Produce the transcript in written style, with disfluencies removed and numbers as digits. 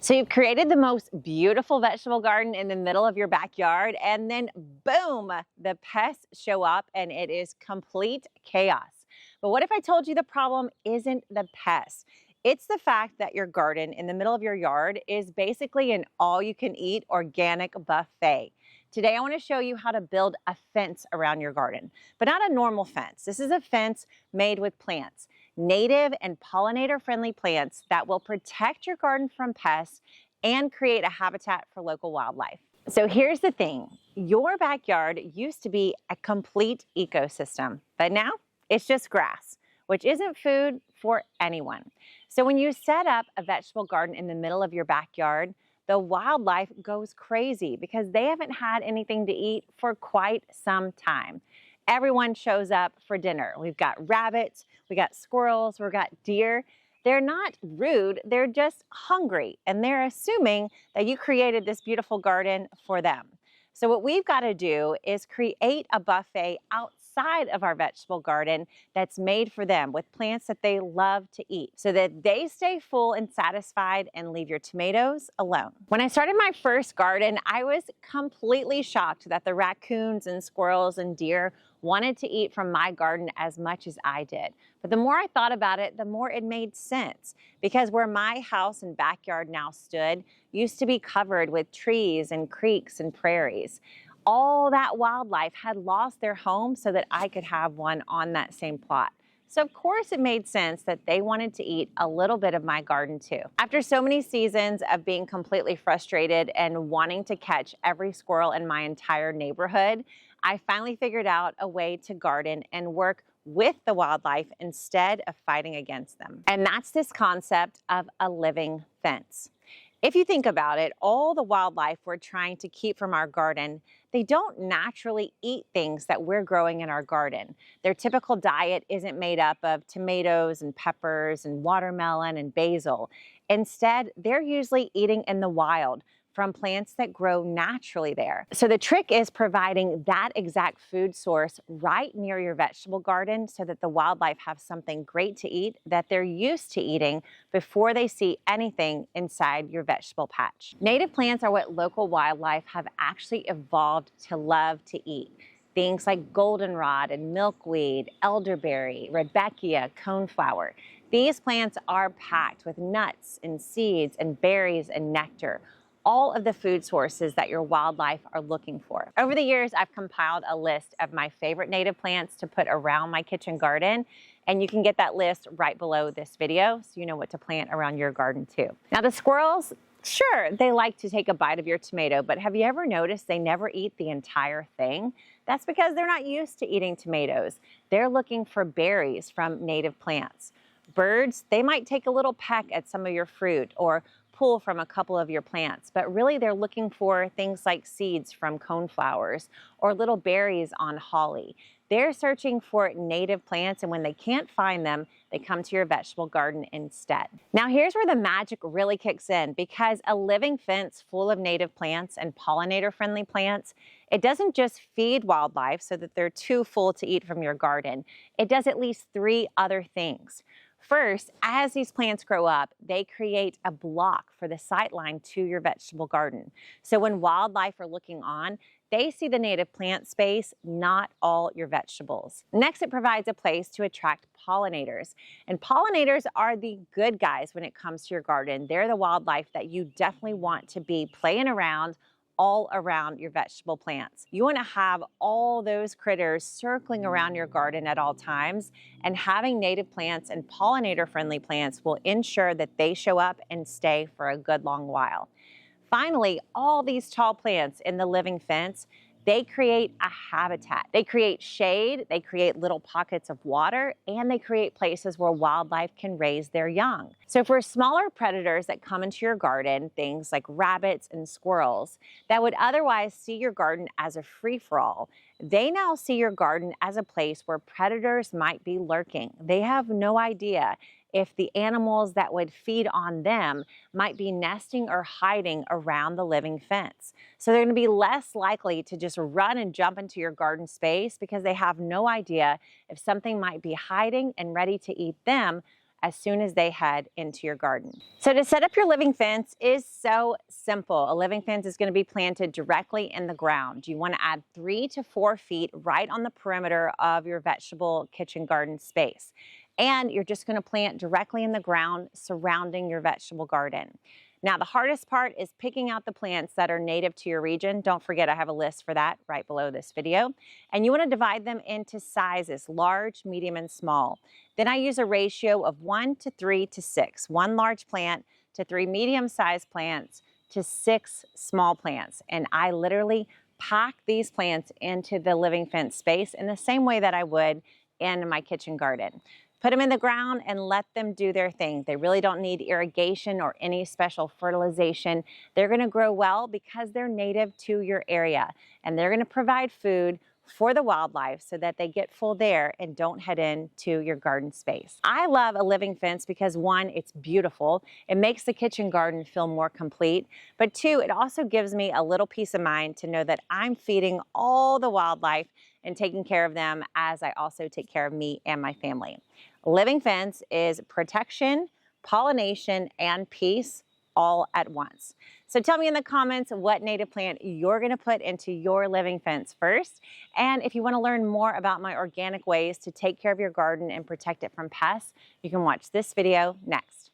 So you've created the most beautiful vegetable garden in the middle of your backyard, and then boom, the pests show up and it is complete chaos. But what if I told you the problem isn't the pests? It's the fact that your garden in the middle of your yard is basically an all-you-can-eat organic buffet. Today, I want to show you how to build a fence around your garden, but not a normal fence. This is a fence made with plants, native and pollinator-friendly plants that will protect your garden from pests and create a habitat for local wildlife. So here's the thing. Your backyard used to be a complete ecosystem, but now it's just grass, which isn't food for anyone. So when you set up a vegetable garden in the middle of your backyard, the wildlife goes crazy because they haven't had anything to eat for quite some time. Everyone shows up for dinner. We've got rabbits, we got squirrels, we've got deer. They're not rude, they're just hungry, and they're assuming that you created this beautiful garden for them. So what we've got to do is create a buffet outside of our vegetable garden that's made for them with plants that they love to eat so that they stay full and satisfied and leave your tomatoes alone. When I started my first garden, I was completely shocked that the raccoons and squirrels and deer wanted to eat from my garden as much as I did. But the more I thought about it, the more it made sense, because where my house and backyard now stood used to be covered with trees and creeks and prairies. All that wildlife had lost their home so that I could have one on that same plot. So of course it made sense that they wanted to eat a little bit of my garden too. After so many seasons of being completely frustrated and wanting to catch every squirrel in my entire neighborhood, I finally figured out a way to garden and work with the wildlife instead of fighting against them. And that's this concept of a living fence. If you think about it, all the wildlife we're trying to keep from our garden, they don't naturally eat things that we're growing in our garden. Their typical diet isn't made up of tomatoes and peppers and watermelon and basil. Instead, they're usually eating in the wild from plants that grow naturally there. So the trick is providing that exact food source right near your vegetable garden so that the wildlife have something great to eat that they're used to eating before they see anything inside your vegetable patch. Native plants are what local wildlife have actually evolved to love to eat. Things like goldenrod and milkweed, elderberry, rudbeckia, coneflower. These plants are packed with nuts and seeds and berries and nectar, all of the food sources that your wildlife are looking for. Over the years, I've compiled a list of my favorite native plants to put around my kitchen garden, and you can get that list right below this video so you know what to plant around your garden too. Now the squirrels, sure, they like to take a bite of your tomato, but have you ever noticed they never eat the entire thing? That's because they're not used to eating tomatoes. They're looking for berries from native plants. Birds, they might take a little peck at some of your fruit or pull from a couple of your plants, but really they're looking for things like seeds from coneflowers or little berries on holly. They're searching for native plants, and when they can't find them, they come to your vegetable garden instead. Now here's where the magic really kicks in, because a living fence full of native plants and pollinator-friendly plants, it doesn't just feed wildlife so that they're too full to eat from your garden. It does at least 3 other things. First, as these plants grow up, they create a block for the sightline to your vegetable garden. So when wildlife are looking on, they see the native plant space, not all your vegetables. Next, it provides a place to attract pollinators. And pollinators are the good guys when it comes to your garden. They're the wildlife that you definitely want to be playing around all around your vegetable plants. You want to have all those critters circling around your garden at all times, and having native plants and pollinator-friendly plants will ensure that they show up and stay for a good long while. Finally, all these tall plants in the living fence, they create a habitat. They create shade, they create little pockets of water, and they create places where wildlife can raise their young. So for smaller predators that come into your garden, things like rabbits and squirrels, that would otherwise see your garden as a free-for-all, they now see your garden as a place where predators might be lurking. They have no idea if the animals that would feed on them might be nesting or hiding around the living fence. So they're going to be less likely to just run and jump into your garden space because they have no idea if something might be hiding and ready to eat them as soon as they head into your garden. So to set up your living fence is so simple. A living fence is going to be planted directly in the ground. You want to add 3 to 4 feet right on the perimeter of your vegetable kitchen garden space. And you're just going to plant directly in the ground surrounding your vegetable garden. Now, the hardest part is picking out the plants that are native to your region. Don't forget, I have a list for that right below this video. And you want to divide them into sizes, large, medium, and small. Then I use a ratio of 1 to 3 to 6. 1 large plant to 3 medium-sized plants to 6 small plants. And I literally pack these plants into the living fence space in the same way that I would in my kitchen garden. Put them in the ground and let them do their thing. They really don't need irrigation or any special fertilization. They're going to grow well because they're native to your area, and they're going to provide food for the wildlife so that they get full there and don't head into your garden space. I love a living fence because 1, it's beautiful. It makes the kitchen garden feel more complete. But 2, it also gives me a little peace of mind to know that I'm feeding all the wildlife and taking care of them as I also take care of me and my family. Living fence is protection, pollination, and peace all at once. So tell me in the comments what native plant you're going to put into your living fence first. And if you want to learn more about my organic ways to take care of your garden and protect it from pests, you can watch this video next.